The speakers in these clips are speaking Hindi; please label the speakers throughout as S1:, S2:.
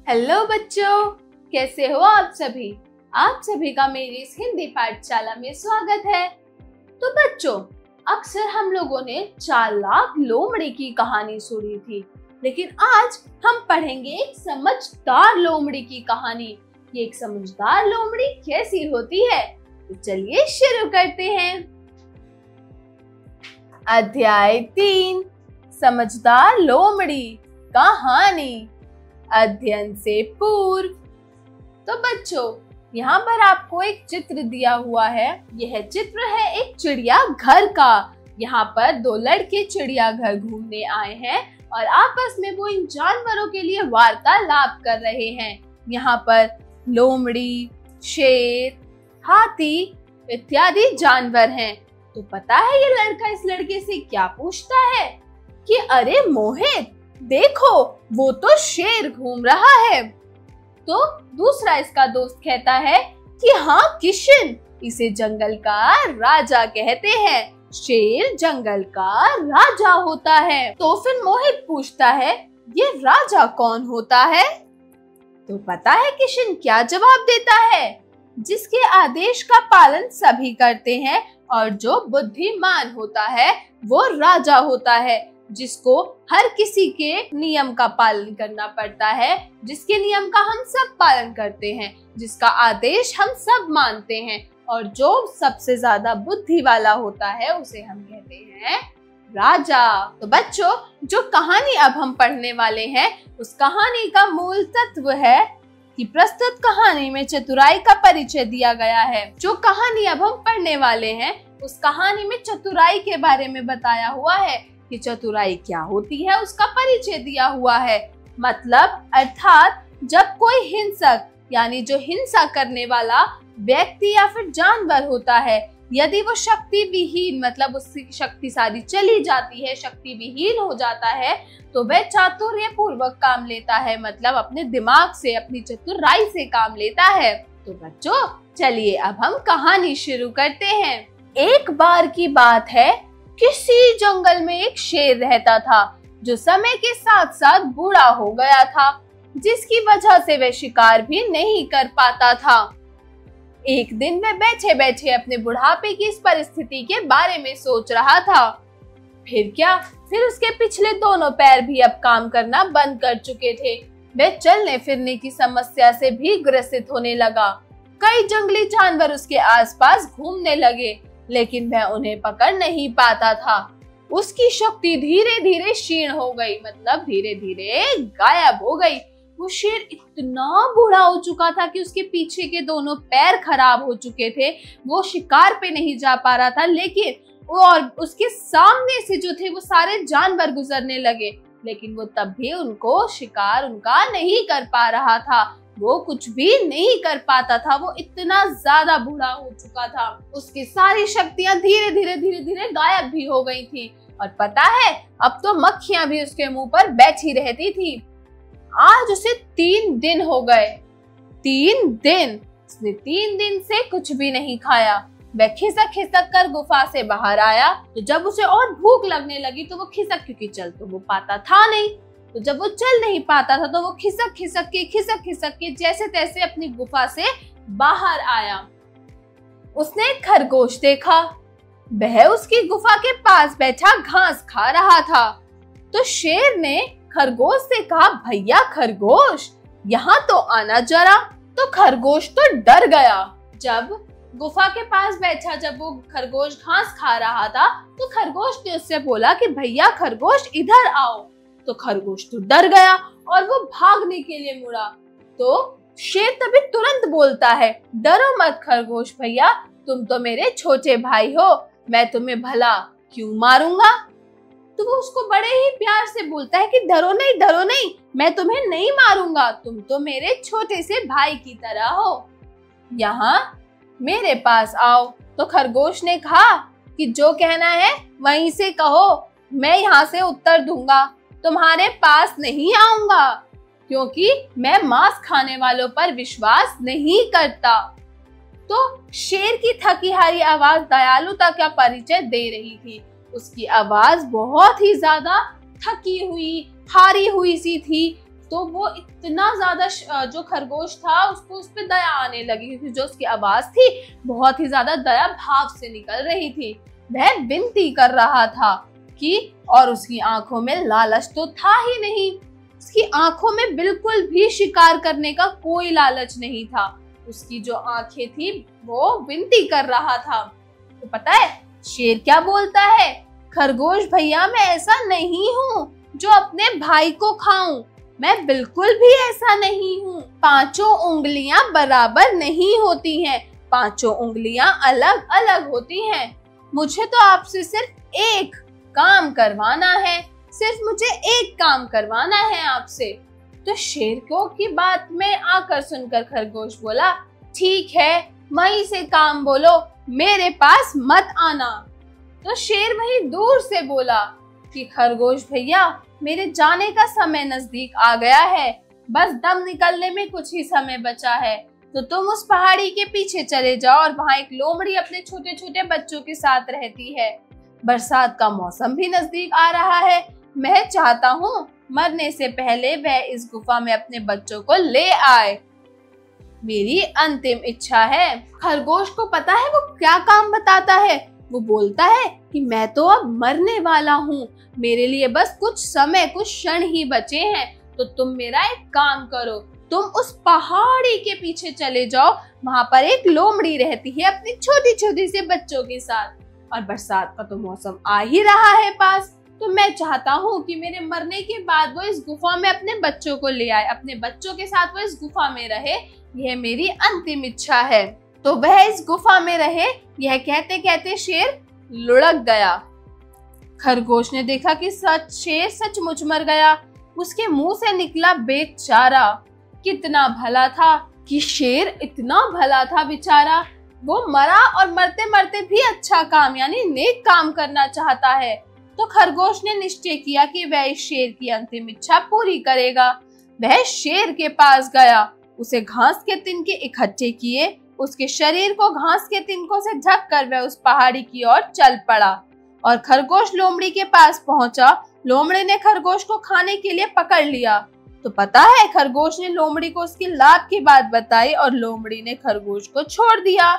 S1: हेलो बच्चों, कैसे हो आप सभी। आप सभी का मेरी इस हिंदी पाठशाला में स्वागत है। तो बच्चों, अक्सर हम लोगों ने चालाक लोमड़ी की कहानी सुनी थी, लेकिन आज हम पढ़ेंगे एक समझदार लोमड़ी की कहानी। ये एक समझदार लोमड़ी कैसी होती है, तो चलिए शुरू करते हैं। अध्याय 3, समझदार लोमड़ी कहानी, अध्ययन से पूर्व। तो बच्चों, यहाँ पर आपको एक चित्र दिया हुआ है। यह चित्र है एक चिड़िया घर का। यहाँ पर दो लड़के चिड़िया घर घूमने आए हैं और आपस में वो इन जानवरों के लिए वार्तालाप कर रहे हैं। यहाँ पर लोमड़ी, शेर, हाथी इत्यादि जानवर हैं। तो पता है ये लड़का इस लड़के से क्या पूछता है कि अरे मोहित, देखो वो तो शेर घूम रहा है। तो दूसरा इसका दोस्त कहता है कि हाँ किशन, इसे जंगल का राजा कहते हैं। शेर जंगल का राजा होता है। तो फिर मोहित पूछता है, ये राजा कौन होता है? तो पता है किशन क्या जवाब देता है? जिसके आदेश का पालन सभी करते हैं और जो बुद्धिमान होता है वो राजा होता है। जिसको हर किसी के नियम का पालन करना पड़ता है, जिसके नियम का हम सब पालन करते हैं, जिसका आदेश हम सब मानते हैं और जो सबसे ज्यादा बुद्धि वाला होता है उसे हम कहते हैं राजा। तो बच्चों, जो कहानी अब हम पढ़ने वाले हैं उस कहानी का मूल तत्व है कि प्रस्तुत कहानी में चतुराई का परिचय दिया गया है। जो कहानी अब हम पढ़ने वाले हैं उस कहानी में चतुराई के बारे में बताया हुआ है कि चतुराई क्या होती है, उसका परिचय दिया हुआ है। मतलब अर्थात जब कोई हिंसक यानी जो हिंसा करने वाला व्यक्ति या फिर जानवर होता है, यदि वो शक्ति विहीन मतलब उसकी शक्ति सारी चली जाती है, शक्ति विहीन हो जाता है, तो वह चातुर्य पूर्वक काम लेता है। मतलब अपने दिमाग से, अपनी चतुराई से काम लेता है। तो बच्चों, चलिए अब हम कहानी शुरू करते हैं। एक बार की बात है, किसी जंगल में एक शेर रहता था जो समय के साथ साथ बूढ़ा हो गया था, जिसकी वजह से वह शिकार भी नहीं कर पाता था। एक दिन वह बैठे बैठे अपने बुढ़ापे की इस परिस्थिति के बारे में सोच रहा था। फिर क्या, फिर उसके पिछले दोनों पैर भी अब काम करना बंद कर चुके थे। वह चलने फिरने की समस्या से भी ग्रसित होने लगा। कई जंगली जानवर उसके आसपास घूमने लगे, लेकिन वह उन्हें पकड़ नहीं पाता था। उसकी शक्ति धीरे धीरे क्षीण हो गई, मतलब धीरे धीरे गायब हो गई। वो शेर इतना बूढ़ा हो चुका था कि उसके पीछे के दोनों पैर खराब हो चुके थे। वो शिकार पे नहीं जा पा रहा था, लेकिन और उसके सामने से जो थे वो सारे जानवर गुजरने लगे, लेकिन वो तब भी उनको शिकार उनका नहीं कर पा रहा था। वो कुछ भी नहीं कर पाता था। वो इतना ज्यादा बूढ़ा हो चुका था। उसकी सारी शक्तियां धीरे धीरे गायब भी हो गई थी। और पता है, अब तो मक्खियां भी उसके मुंह पर बैठी रहती थी। आज उसे 3 दिन हो गए। 3 दिन उसने 3 दिन से कुछ भी नहीं खाया। वह खिसक खिसक कर गुफा से बाहर आया। तो जब उसे और भूख लगने लगी तो वो खिसक, क्योंकि चल तो वो पाता था नहीं, तो जब वो चल नहीं पाता था तो वो खिसक खिसक के जैसे तैसे अपनी गुफा से बाहर आया। उसने एक खरगोश देखा। वह उसकी गुफा के पास बैठा घास खा रहा था। तो शेर ने खरगोश से कहा, भैया खरगोश, यहाँ तो आना जरा। तो खरगोश तो डर गया। जब गुफा के पास बैठा, जब वो खरगोश घास खा रहा था, तो खरगोश ने उससे बोला कि भैया खरगोश इधर आओ। तो खरगोश तो डर गया और वो भागने के लिए मुड़ा। तो शेर तभी तुरंत बोलता है, डरो मत खरगोश भैया, तुम तो मेरे छोटे भाई हो, मैं तुम्हें भला क्यों मारूंगा। तो वो उसको बड़े ही प्यार से बोलता है कि डरो नहीं, मैं तुम्हें नहीं मारूंगा, तुम तो मेरे छोटे से भाई की तरह हो, यहाँ मेरे पास आओ। तो खरगोश ने कहा कि जो कहना है वहीं से कहो, मैं यहाँ से उत्तर दूंगा, तुम्हारे पास नहीं आऊंगा, क्योंकि मैं मांस खाने वालों पर विश्वास नहीं करता। तो शेर की थकी हारी आवाज दयालुता का परिचय दे रही थी। उसकी आवाज बहुत ही ज्यादा थकी हुई, हारी हुई सी थी। तो वो इतना ज्यादा जो खरगोश था उसको उस पर दया आने लगी, क्योंकि जो उसकी आवाज थी बहुत ही ज्यादा दया भाव से निकल रही थी। वह विनती कर रहा था कि, और उसकी आंखों में लालच तो था ही नहीं, उसकी आंखों में बिल्कुल भी शिकार करने का कोई लालच नहीं था। उसकी जो आंखें थी वो विनती कर रहा था। तो पता है शेर क्या बोलता है? खरगोश भैया, मैं ऐसा नहीं हूँ जो अपने भाई को खाऊं, मैं बिल्कुल भी ऐसा नहीं हूँ। पांचों उंगलियां बराबर नहीं होती हैं, पांचों उंगलियां अलग अलग होती हैं। मुझे तो आपसे सिर्फ एक काम करवाना है, सिर्फ मुझे एक काम करवाना है आपसे। तो शेर को की बात में आकर सुनकर खरगोश बोला, ठीक है, वहीं से काम बोलो, मेरे पास मत आना। तो शेर वहीं दूर से बोला कि खरगोश भैया, मेरे जाने का समय नजदीक आ गया है, बस दम निकलने में कुछ ही समय बचा है, तो तुम उस पहाड़ी के पीछे चले जाओ और वहाँ एक लोमड़ी अपने छोटे छोटे बच्चों के साथ रहती है। बरसात का मौसम भी नजदीक आ रहा है, मैं चाहता हूँ मरने से पहले वह इस गुफा में अपने बच्चों को ले आए, मेरी अंतिम इच्छा है। खरगोश को पता है वो क्या काम बताता है। वो बोलता है कि मैं तो अब मरने वाला हूँ, मेरे लिए बस कुछ समय, कुछ क्षण ही बचे हैं, तो तुम मेरा एक काम करो, तुम उस पहाड़ी के पीछे चले जाओ, वहाँ पर एक लोमड़ी रहती है अपने छोटी छोटी से बच्चों के साथ, और बरसात का तो मौसम आ ही रहा है पास, तो मैं चाहता हूँ कि मेरे मरने के बाद वो इस गुफा में अपने बच्चों को ले आए, अपने बच्चों के साथ वो इस गुफा में रहे, यह मेरी अंतिम इच्छा है। तो वह इस गुफा में रहे, यह कहते कहते शेर लुढ़क गया। खरगोश ने देखा कि शेर सचमुच मर गया। उसके मुंह से निकला बेचारा। कितना भला था कि शेर इतना भला था बेचारा, वो मरा और मरते मरते भी अच्छा काम यानी नेक काम करना चाहता है। तो खरगोश ने निश्चय किया कि वह इस शेर की अंतिम इच्छा पूरी करेगा। वह शेर के पास गया, उसे घास के तिनके इकट्ठे किए, उसके शरीर को घास के तिनकों से ढक कर वह उस पहाड़ी की ओर चल पड़ा और खरगोश लोमड़ी के पास पहुंचा। लोमड़ी ने खरगोश को खाने के लिए पकड़ लिया। तो पता है खरगोश ने लोमड़ी को उसकी लाभ की बात बताई और लोमड़ी ने खरगोश को छोड़ दिया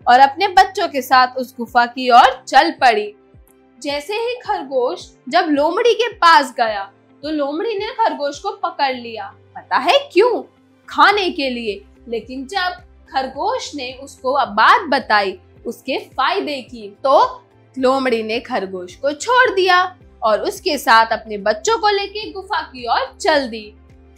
S1: और अपने बच्चों के साथ उस गुफा की ओर चल पड़ी। जैसे ही खरगोश जब लोमड़ी के पास गया तो लोमड़ी ने खरगोश को पकड़ लिया। पता है क्यों? खाने के लिए। लेकिन जब खरगोश ने उसको अब बात बताई उसके फायदे की, तो लोमड़ी ने खरगोश को छोड़ दिया और उसके साथ अपने बच्चों को लेके गुफा की ओर चल दी।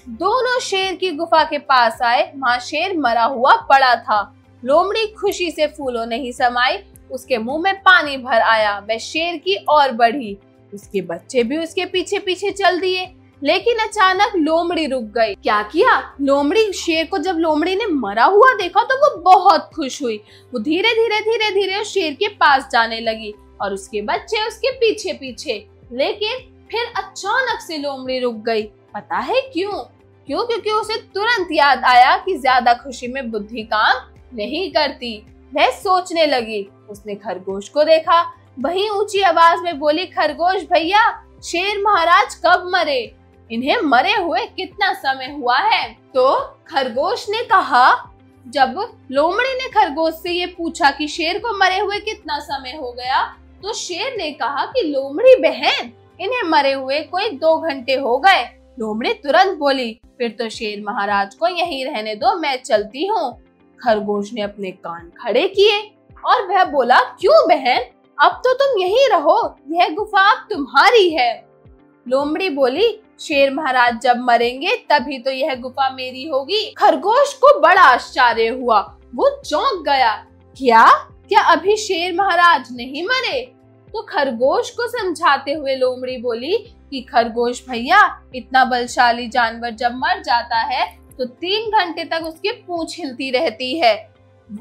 S1: दोनों शेर की गुफा के पास आए। वहाँ शेर मरा हुआ पड़ा था। लोमड़ी खुशी से फूलों नहीं समाई, उसके मुंह में पानी भर आया। वह शेर की ओर बढ़ी, उसके बच्चे भी उसके पीछे पीछे चल दिए। लेकिन अचानक लोमड़ी रुक गई। क्या किया? लोमड़ी शेर को जब लोमड़ी ने मरा हुआ देखा तो वो बहुत खुश हुई। वो धीरे धीरे धीरे धीरे उस शेर के पास जाने लगी और उसके बच्चे उसके पीछे पीछे। लेकिन फिर अचानक से लोमड़ी रुक गई। पता है क्यों? क्योंकि उसे तुरंत याद आया कि ज्यादा खुशी में बुद्धि काम नहीं करती। वह सोचने लगी। उसने खरगोश को देखा, वही ऊंची आवाज में बोली, खरगोश भैया, शेर महाराज कब मरे? इन्हें मरे हुए कितना समय हुआ है? तो खरगोश ने कहा, जब लोमड़ी ने खरगोश से ये पूछा कि शेर को मरे हुए कितना समय हो गया, तो शेर ने कहा कि लोमड़ी बहन, इन्हें मरे हुए कोई 2 घंटे हो गए। लोमड़ी तुरंत बोली, फिर तो शेर महाराज को यहीं रहने दो, मैं चलती हूँ। खरगोश ने अपने कान खड़े किए और वह बोला, क्यों बहन, अब तो तुम यहीं रहो, यह गुफा अब तुम्हारी है। लोमड़ी बोली, शेर महाराज जब मरेंगे तभी तो यह गुफा मेरी होगी। खरगोश को बड़ा आश्चर्य हुआ, वो चौंक गया। क्या अभी शेर महाराज नहीं मरे? तो खरगोश को समझाते हुए लोमड़ी बोली कि खरगोश भैया, इतना बलशाली जानवर जब मर जाता है तो 3 घंटे तक उसकी पूंछ हिलती रहती है,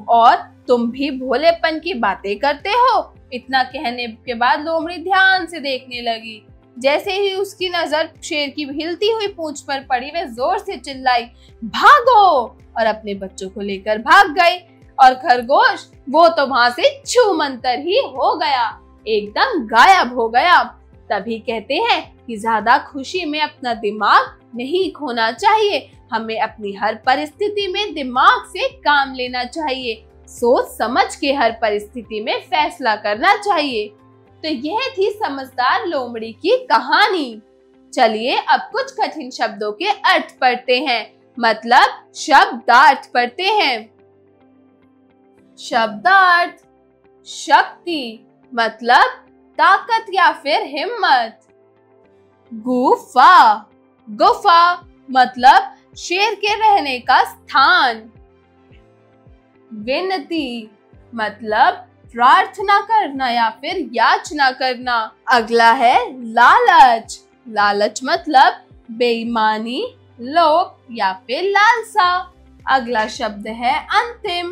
S1: और तुम भी भोलेपन की बातें करते हो। इतना कहने के बाद लोमड़ी ध्यान से देखने लगी। जैसे ही उसकी नजर शेर की हिलती हुई पूंछ पर पड़ी, वह जोर से चिल्लाई, भागो, और अपने बच्चों को लेकर भाग गई। और खरगोश वो तो वहां से छूमंतर ही हो गया, एकदम गायब हो गया। तभी कहते हैं कि ज्यादा खुशी में अपना दिमाग नहीं खोना चाहिए। हमें अपनी हर परिस्थिति में दिमाग से काम लेना चाहिए। सोच समझ के हर परिस्थिति में फैसला करना चाहिए। तो यह थी समझदार लोमड़ी की कहानी। चलिए अब कुछ कठिन शब्दों के अर्थ पढ़ते हैं, मतलब शब्दार्थ पढ़ते हैं। शब्दार्थ। शक्ति मतलब ताकत या फिर हिम्मत। गुफा। गुफा मतलब शेर के रहने का स्थान। विनती मतलब प्रार्थना करना या फिर याचना करना। अगला है लालच। लालच मतलब बेईमानी, लोभ या फिर लालसा। अगला शब्द है अंतिम।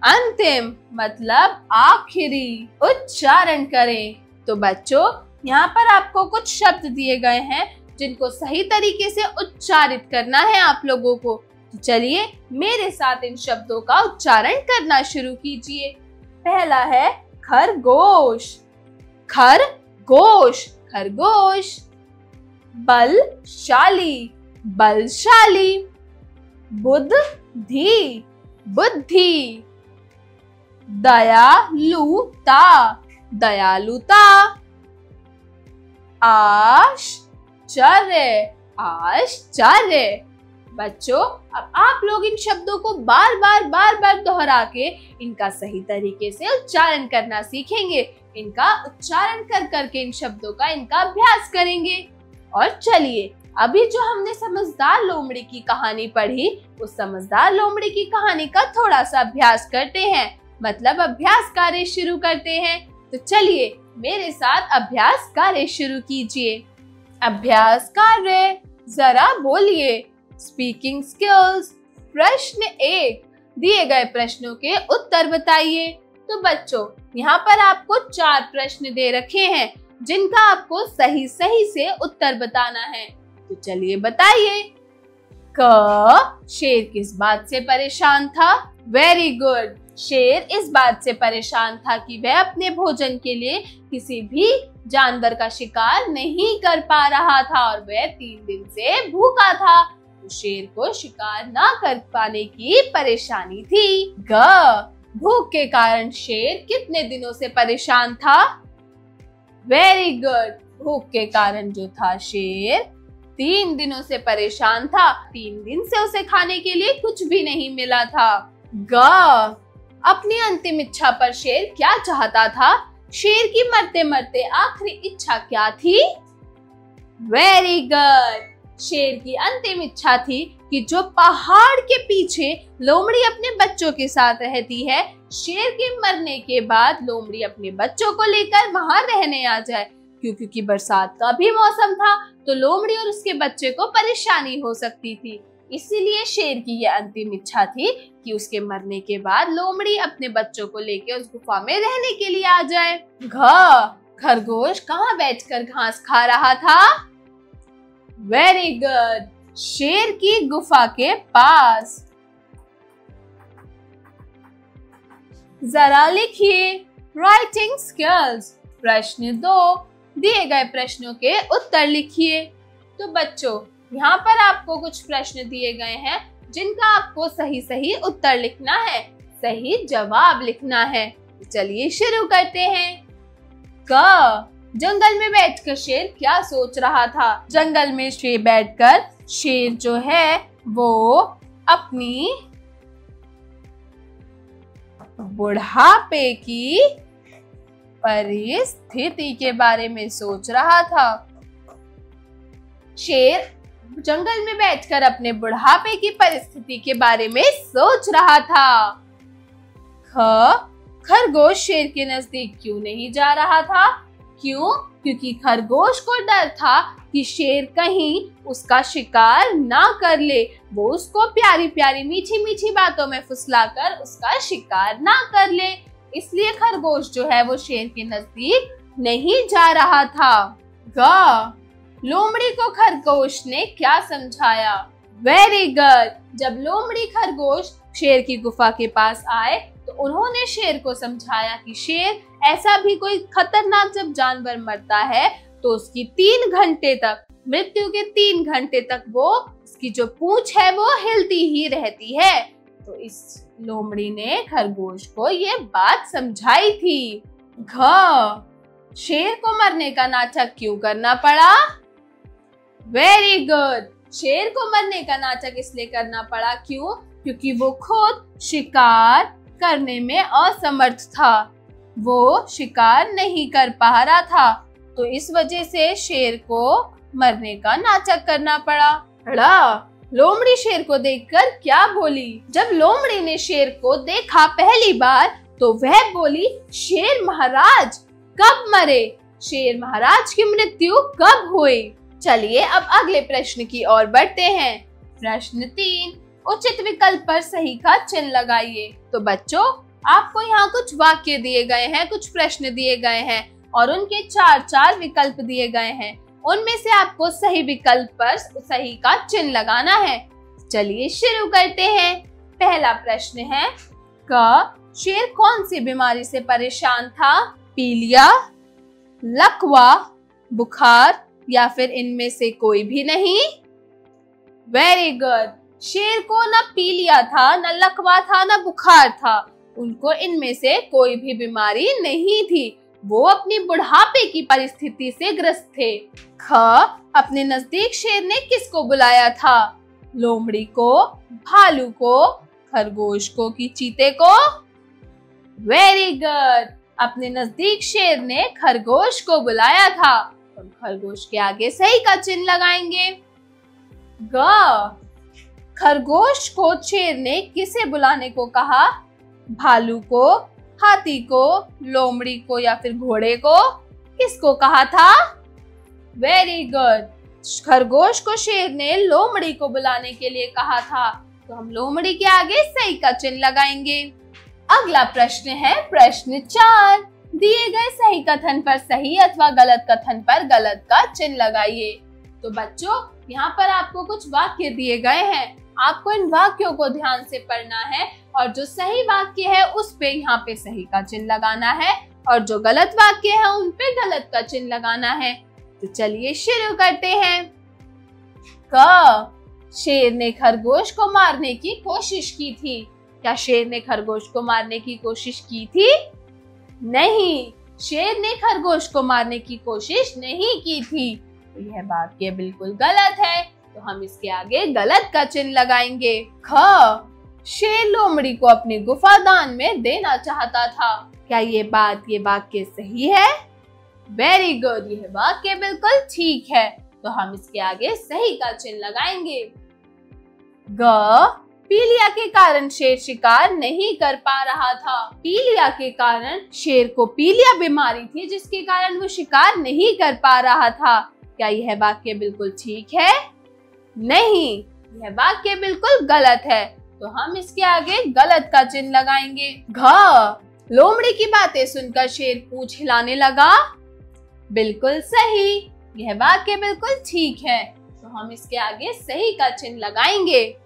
S1: अंतिम मतलब आखिरी। उच्चारण करें। तो बच्चों, यहाँ पर आपको कुछ शब्द दिए गए हैं जिनको सही तरीके से उच्चारित करना है आप लोगों को। तो चलिए मेरे साथ इन शब्दों का उच्चारण करना शुरू कीजिए। पहला है खरगोश। खरगोश। खरगोश। बलशाली। बलशाली। बुद्धि। बुद्धि। दयालुता। दयालुता। आश्चर्य। आश्चर्य। बच्चों, अब आप लोग इन शब्दों को बार बार दोहरा के इनका सही तरीके से उच्चारण करना सीखेंगे। इनका उच्चारण कर करके इन शब्दों का इनका अभ्यास करेंगे। और चलिए अभी जो हमने समझदार लोमड़ी की कहानी पढ़ी, उस समझदार लोमड़ी की कहानी का थोड़ा सा अभ्यास करते हैं, मतलब अभ्यास कार्य शुरू करते हैं। तो चलिए मेरे साथ अभ्यास कार्य शुरू कीजिए। अभ्यास कार्य, जरा बोलिए। Speaking skills. प्रश्न 1, दिए गए प्रश्नों के उत्तर बताइए। तो बच्चों, यहाँ पर आपको 4 प्रश्न दे रखे हैं जिनका आपको सही से उत्तर बताना है। तो चलिए बताइए। क, शेर किस बात से परेशान था? Very good. शेर इस बात से परेशान था कि वह अपने भोजन के लिए किसी भी जानवर का शिकार नहीं कर पा रहा था और वह 3 दिन से भूखा था। तो शेर को शिकार ना कर पाने की परेशानी थी। ग, भूख के कारण शेर कितने दिनों से परेशान था? Very good. भूख के कारण जो था शेर 3 दिनों से परेशान था। 3 दिन से उसे खाने के लिए कुछ भी नहीं मिला था। ग, अपनी अंतिम इच्छा पर शेर क्या चाहता था? शेर की मरते मरते आखिरी इच्छा क्या थी? Very good. शेर की अंतिम इच्छा थी कि जो पहाड़ के पीछे लोमड़ी अपने बच्चों के साथ रहती है, शेर के मरने के बाद लोमड़ी अपने बच्चों को लेकर वहां रहने आ जाए। क्योंकि बरसात का भी मौसम था, तो लोमड़ी और उसके बच्चे को परेशानी हो सकती थी। इसीलिए शेर की यह अंतिम इच्छा थी कि उसके मरने के बाद लोमड़ी अपने बच्चों को लेकर उस गुफा में रहने के लिए आ जाए। घ, खरगोश कहाँ बैठकर घास खा रहा था? Very good. शेर की गुफा के पास। जरा लिखिए। Writing skills. प्रश्न 2, दिए गए प्रश्नों के उत्तर लिखिए। तो बच्चों, यहाँ पर आपको कुछ प्रश्न दिए गए हैं जिनका आपको सही उत्तर लिखना है, सही जवाब लिखना है। चलिए शुरू करते हैं। क, जंगल में बैठकर शेर क्या सोच रहा था? जंगल में शेर बैठकर शेर जो है वो अपनी बुढ़ापे की परिस्थिति के बारे में सोच रहा था। शेर जंगल में बैठकर अपने बुढ़ापे की परिस्थिति के बारे में सोच रहा था। ख, खरगोश शेर के नजदीक क्यों नहीं जा रहा था? क्यों? क्योंकि खरगोश को डर था कि शेर कहीं उसका शिकार ना कर ले। वो उसको प्यारी प्यारी मीठी मीठी बातों में फुसलाकर उसका शिकार ना कर ले। इसलिए खरगोश जो है वो शेर के नजदीक नहीं जा रहा था। ग, लोमड़ी को खरगोश ने क्या समझाया? Very good. जब लोमड़ी खरगोश शेर की गुफा के पास आए तो उन्होंने शेर को समझाया कि शेर, ऐसा भी कोई खतरनाक जब जानवर मरता है तो उसकी 3 घंटे तक मृत्यु के 3 घंटे तक वो उसकी जो पूंछ है वो हिलती ही रहती है। तो इस लोमड़ी ने खरगोश को ये बात समझाई थी। घ शेर को मरने का नाटक क्यों करना पड़ा? वेरी गुड, शेर को मरने का नाटक इसलिए करना पड़ा, क्यों? क्योंकि वो खुद शिकार करने में असमर्थ था, वो शिकार नहीं कर पा रहा था, तो इस वजह से शेर को मरने का नाटक करना पड़ा। लोमड़ी शेर को देखकर क्या बोली? जब लोमड़ी ने शेर को देखा पहली बार तो वह बोली, शेर महाराज कब मरे? शेर महाराज की मृत्यु कब हुई? चलिए अब अगले प्रश्न की ओर बढ़ते हैं। प्रश्न 3, उचित विकल्प पर सही का चिन्ह लगाइए। तो बच्चों, आपको यहाँ कुछ वाक्य दिए गए हैं, कुछ प्रश्न दिए गए हैं और उनके 4 विकल्प दिए गए हैं। उनमें से आपको सही विकल्प पर सही का चिन्ह लगाना है। चलिए शुरू करते हैं। पहला प्रश्न है, क शेर कौन सी बीमारी से परेशान था? पीलिया, लकवा, बुखार या फिर इनमें से कोई भी नहीं? वेरी गुड, शेर को न पीलिया था, न लकवा था, न बुखार था, उनको इनमें से कोई भी बीमारी नहीं थी, वो अपनी बुढ़ापे की परिस्थिति से ग्रस्त थे। ख अपने नजदीक शेर ने किसको बुलाया था? लोमड़ी को, भालू को, खरगोश को कि चीते को? वेरी गुड, अपने नजदीक शेर ने खरगोश को बुलाया था। तो खरगोश के आगे सही का चिन्ह लगाएंगे। ग खरगोश को शेर ने किसे बुलाने को कहा? भालू को, हाथी को, लोमड़ी को या फिर घोड़े को? किसको कहा था? वेरी गुड, खरगोश को शेर ने लोमड़ी को बुलाने के लिए कहा था, तो हम लोमड़ी के आगे सही का चिन्ह लगाएंगे। अगला प्रश्न है प्रश्न 4, दिए गए सही कथन पर सही अथवा गलत कथन पर गलत का चिन्ह लगाइए। तो बच्चों, यहाँ पर आपको कुछ वाक्य दिए गए हैं, आपको इन वाक्यों को ध्यान से पढ़ना है और जो सही वाक्य है उस पे यहाँ पे सही का चिन्ह लगाना है और जो गलत वाक्य है उन पे गलत का चिन्ह लगाना है। तो चलिए शुरू करते हैं। क शेर ने खरगोश को मारने की कोशिश की थी। क्या शेर ने खरगोश को मारने की कोशिश की थी? नहीं, शेर ने खरगोश को मारने की कोशिश नहीं की थी। तो यह वाक्य बिल्कुल गलत है, तो हम इसके आगे गलत का चिन्ह लगाएंगे। ख शेर लोमड़ी को अपनी गुफा दान में देना चाहता था। क्या ये वाक्य सही है? वेरी गुड, यह वाक्य बिल्कुल ठीक है, तो हम इसके आगे सही का चिन्ह लगाएंगे। ग पीलिया के कारण शेर शिकार नहीं कर पा रहा था। पीलिया के कारण शेर को पीलिया बीमारी थी जिसके कारण वो शिकार नहीं कर पा रहा था। क्या यह वाक्य बिल्कुल ठीक है? नहीं, यह वाक्य बिल्कुल गलत है, तो हम इसके आगे गलत का चिन्ह लगाएंगे। घ लोमड़ी की बातें सुनकर शेर पूंछ हिलाने लगा। बिल्कुल सही, यह वाक्य बिल्कुल ठीक है, तो हम इसके आगे सही का चिन्ह लगाएंगे।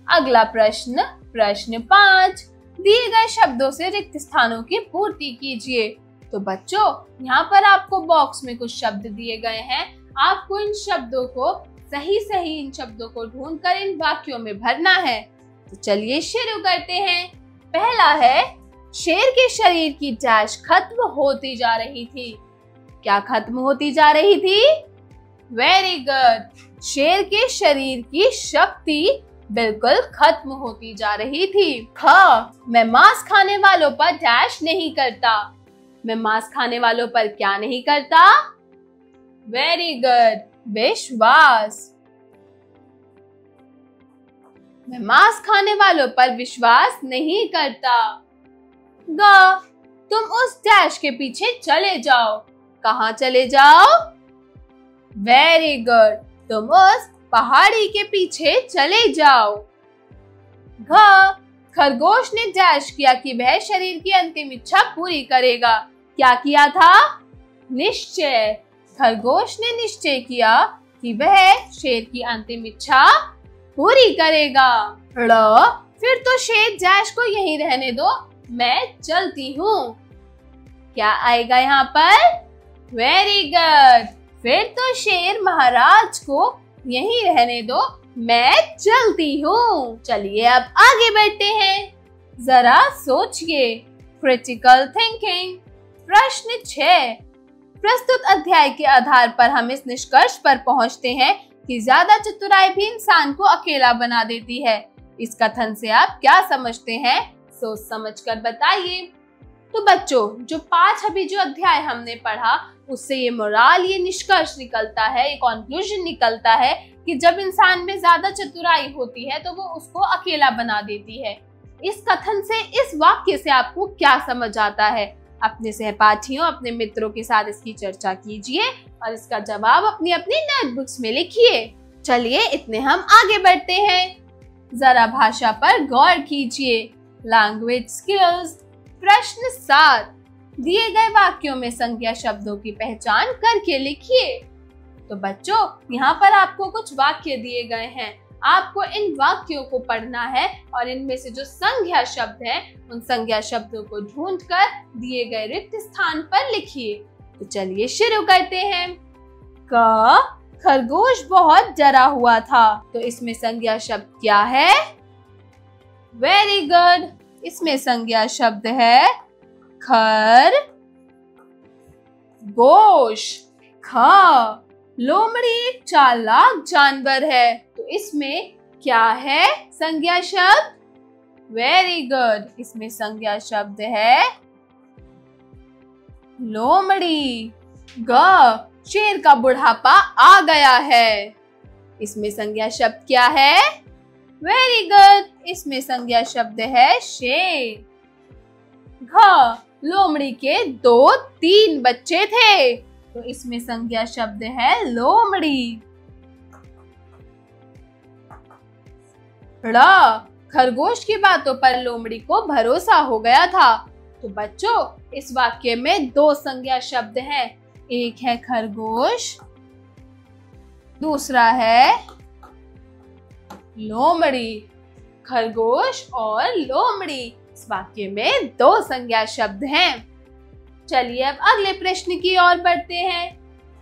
S1: अगला प्रश्न प्रश्न 5, दिए गए शब्दों से रिक्त स्थानों की पूर्ति कीजिए। तो बच्चों, यहाँ पर आपको बॉक्स में कुछ शब्द दिए गए हैं, आपको इन शब्दों को सही इन शब्दों को ढूंढकर इन वाक्यों में भरना है। तो चलिए शुरू करते हैं। पहला है, शेर के शरीर की डैश खत्म होती जा रही थी। क्या खत्म होती जा रही थी? वेरी गुड, शेर के शरीर की शक्ति बिल्कुल खत्म होती जा रही थी। ख मैं मांस खाने वालों पर डैश नहीं करता। मैं मांस खाने वालों पर क्या नहीं करता? वेरी गुड, विश्वास। मैं मांस खाने वालों पर विश्वास नहीं करता। ग तुम उस डैश के पीछे चले जाओ। कहाँ चले जाओ? वेरी गुड, तुम उस पहाड़ी के पीछे चले जाओ। घ खरगोश ने डैश किया कि वह शरीर की अंतिम इच्छा पूरी करेगा। क्या किया था? निश्चय। खरगोश ने निश्चय किया कि वह शेर की अंतिम इच्छा पूरी करेगा। ड़ फिर तो शेर डैश को यहीं रहने दो, मैं चलती हूँ। क्या आएगा यहाँ पर? वेरी गुड, फिर तो शेर महाराज को यहीं रहने दो, मैं चलती हूँ। चलिए अब आगे बढ़ते हैं, जरा सोचिए। Critical thinking. प्रश्न 6। प्रस्तुत अध्याय के आधार पर हम इस निष्कर्ष पर पहुंचते हैं कि ज्यादा चतुराई भी इंसान को अकेला बना देती है। इस कथन से आप क्या समझते हैं, सोच समझकर बताइए। तो बच्चों, जो 5 अभी जो अध्याय हमने पढ़ा उससे ये मोरल, ये निष्कर्ष निकलता है, ये कंक्लूजन निकलता है कि जब इंसान में ज्यादा चतुराई होती है तो वो उसको अकेला बना देती है। इस कथन से, इस वाक्य से आपको क्या समझ आता है? अपने सहपाठियों, अपने मित्रों के साथ इसकी चर्चा कीजिए और इसका जवाब अपनी अपनी नोटबुक्स में लिखिए। चलिए इतने हम आगे बढ़ते हैं, जरा भाषा पर गौर कीजिए। Language skills. प्रश्न 7। दिए गए वाक्यों में संज्ञा शब्दों की पहचान करके लिखिए। तो बच्चों, यहाँ पर आपको कुछ वाक्य दिए गए हैं, आपको इन वाक्यों को पढ़ना है और इनमें से जो संज्ञा शब्द हैं, उन संज्ञा शब्दों को ढूंढकर दिए गए रिक्त स्थान पर लिखिए। तो चलिए शुरू करते हैं। क, खरगोश बहुत डरा हुआ था। तो इसमें संज्ञा शब्द क्या है? वेरी गुड, इसमें संज्ञा शब्द है खरगोश। ख, लोमड़ी एक चालाक जानवर है। तो इसमें क्या है संज्ञा शब्द? वेरी गुड, इसमें संज्ञा शब्द है लोमड़ी। ग, शेर का बुढ़ापा आ गया है। इसमें संज्ञा शब्द क्या है? वेरी गुड, इसमें संज्ञा शब्द है शेर। घ, लोमड़ी के 2-3 बच्चे थे। तो इसमें संज्ञा शब्द है लोमड़ी। ड़, खरगोश की बातों पर लोमड़ी को भरोसा हो गया था। तो बच्चों, इस वाक्य में 2 संज्ञा शब्द हैं, एक है खरगोश, दूसरा है लोमड़ी। खरगोश और लोमड़ी, इस वाक्य में 2 संज्ञा शब्द हैं। चलिए अब अगले प्रश्न की ओर बढ़ते हैं।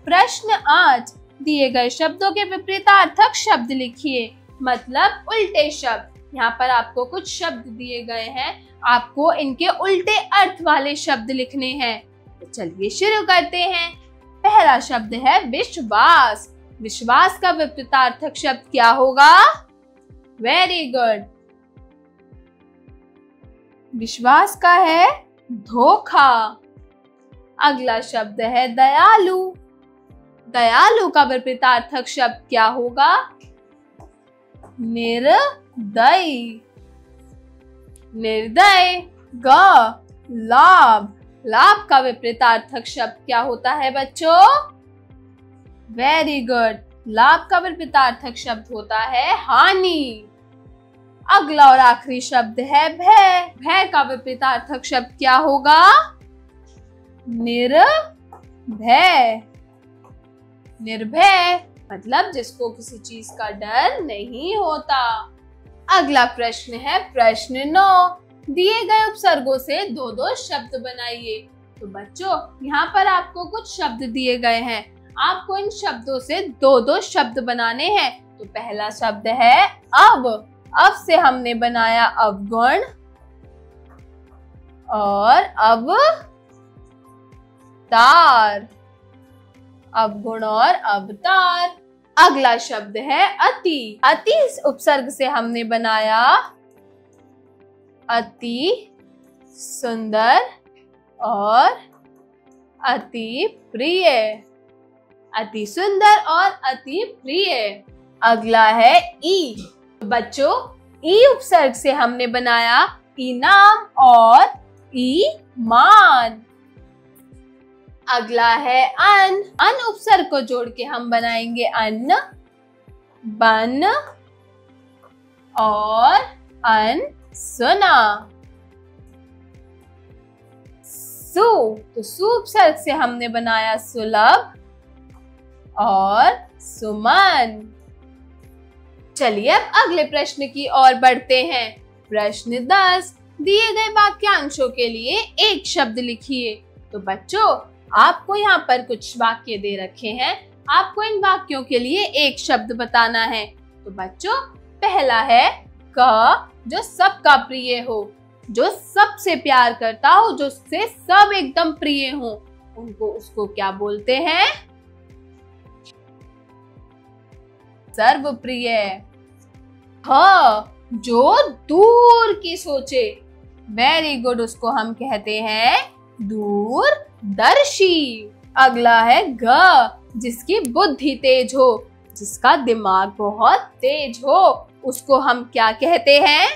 S1: प्रश्न 8। दिए गए शब्दों के विपरीतार्थक शब्द लिखिए, मतलब उल्टे शब्द। यहाँ पर आपको कुछ शब्द दिए गए हैं, आपको इनके उल्टे अर्थ वाले शब्द लिखने हैं। तो चलिए शुरू करते हैं। पहला शब्द है विश्वास। विश्वास का विपरीतार्थक शब्द क्या होगा? वेरी गुड, विश्वास का है धोखा। अगला शब्द है दयालु। दयालु का विपरीतार्थक शब्द क्या होगा? निर्दय। निर्दय। ग, लाभ। लाभ का विपरीतार्थक शब्द क्या होता है बच्चों? वेरी गुड, लाभ का विपरीतार्थक शब्द होता है हानि। अगला और आखिरी शब्द है भय। भय का विपरीतार्थक शब्द क्या होगा? निर्भय। निर्भय मतलब जिसको किसी चीज का डर नहीं होता। अगला प्रश्न है प्रश्न 9। दिए गए उपसर्गों से 2-2 शब्द बनाइए। तो बच्चों, यहाँ पर आपको कुछ शब्द दिए गए हैं, आपको इन शब्दों से 2-2 शब्द बनाने हैं। तो पहला शब्द है अब। अब से हमने बनाया अवगुण और अवतार। अवगुण और अवतार। अगला शब्द है अति। अति उपसर्ग से हमने बनाया अति सुंदर और अति प्रिय। अति सुंदर और अति प्रिय। अगला है ई। बच्चों, ई उपसर्ग से हमने बनाया इनाम और ईमान। अगला है अन। अन उपसर्ग को जोड़ के हम बनाएंगे अन्न, बन और अनसुना। सु। तो सु उपसर्ग से हमने बनाया सुलभ और सुमन। चलिए अब अगले प्रश्न की ओर बढ़ते हैं। प्रश्न 10। दिए गए वाक्यांशों के लिए एक शब्द लिखिए। तो बच्चों, आपको यहाँ पर कुछ वाक्य दे रखे हैं, आपको इन वाक्यों के लिए एक शब्द बताना है। तो बच्चों, पहला है क, जो सबका प्रिय हो, जो सबसे प्यार करता हो, जो से सब एकदम प्रिय हो, उनको उसको क्या बोलते हैं? सर्वप्रिय। ह, जो दूर की सोचे, वेरी गुड, उसको हम कहते हैं दूरदर्शी। अगला है ग, जिसकी बुद्धि तेज हो, जिसका दिमाग बहुत तेज हो, उसको हम क्या कहते हैं?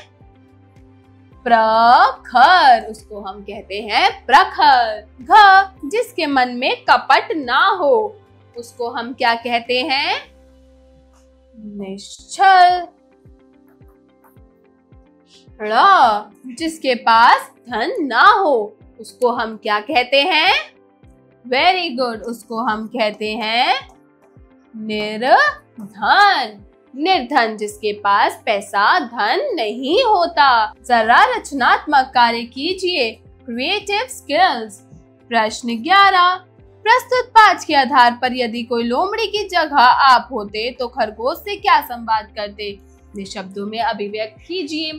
S1: प्रखर, उसको हम कहते हैं प्रखर। घ, जिसके मन में कपट ना हो, उसको हम क्या कहते हैं? निश्चल। ड़, जिसके पास धन ना हो, उसको हम क्या कहते हैं? वेरी गुड, उसको हम कहते हैं निर्धन। निर्धन, जिसके पास पैसा धन नहीं होता। जरा रचनात्मक कार्य कीजिए, क्रिएटिव स्किल्स। प्रश्न 11, प्रस्तुत पाठ के आधार पर यदि कोई लोमड़ी की जगह आप होते तो खरगोश से क्या संवाद करते? अपने शब्दों में अभिव्यक्त कीजिए।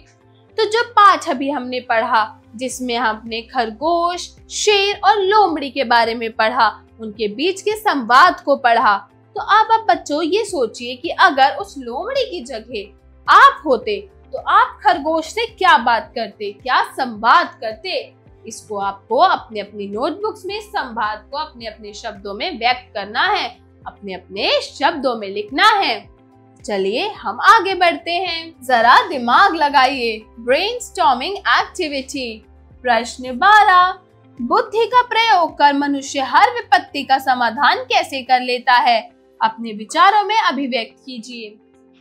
S1: तो जो पाठ अभी हमने पढ़ा, जिसमें हमने खरगोश, शेर और लोमड़ी के बारे में पढ़ा, उनके बीच के संवाद को पढ़ा, तो अब बच्चों ये सोचिए कि अगर उस लोमड़ी की जगह आप होते तो आप खरगोश से क्या बात करते, क्या संवाद करते? इसको आपको अपने अपनी नोटबुक्स में संवाद को अपने अपने शब्दों में व्यक्त करना है, अपने अपने शब्दों में लिखना है। चलिए हम आगे बढ़ते हैं। जरा दिमाग लगाइए, ब्रेनस्टॉर्मिंग एक्टिविटी। प्रश्न 12, बुद्धि का प्रयोग कर मनुष्य हर विपत्ति का समाधान कैसे कर लेता है? अपने विचारों में अभिव्यक्त कीजिए।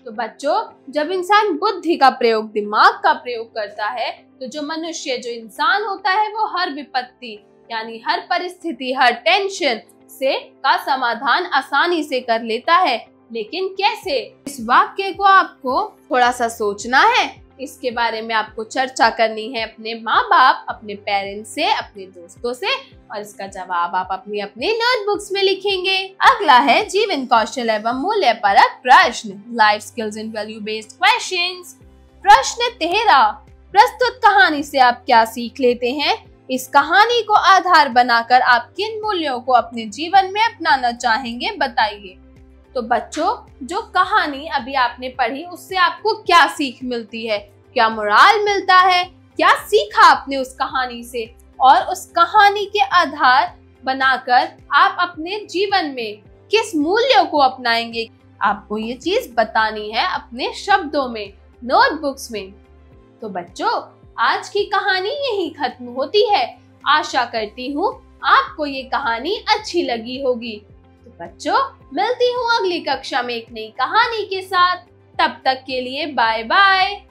S1: तो बच्चों, जब इंसान बुद्धि का प्रयोग, दिमाग का प्रयोग करता है, तो जो मनुष्य, जो इंसान होता है, वो हर विपत्ति यानी हर परिस्थिति, हर टेंशन से का समाधान आसानी से कर लेता है। लेकिन कैसे? इस वाक्य को आपको थोड़ा सा सोचना है, इसके बारे में आपको चर्चा करनी है अपने माँ बाप, अपने पेरेंट्स से, अपने दोस्तों से, और इसका जवाब आप अपनी अपनी नोटबुक्स में लिखेंगे। अगला है जीवन कौशल एवं मूल्य परक प्रश्न, life skills and value based questions. प्रश्न 13, प्रस्तुत कहानी से आप क्या सीख लेते हैं? इस कहानी को आधार बनाकर आप किन मूल्यों को अपने जीवन में अपनाना चाहेंगे, बताइए। तो बच्चों, जो कहानी अभी आपने पढ़ी, उससे आपको क्या सीख मिलती है? क्या मोरल मिलता है? क्या सीखा आपने उस कहानी से? और उस कहानी के आधार बनाकर आप अपने जीवन में किस मूल्यों को अपनाएंगे? आपको ये चीज बतानी है अपने शब्दों में, नोटबुक्स में। तो बच्चों, आज की कहानी यहीं खत्म होती है। आशा करती हूँ आपको ये कहानी अच्छी लगी होगी। तो बच्चों, मिलती हूँ अगली कक्षा में एक नई कहानी के साथ। तब तक के लिए बाय बाय।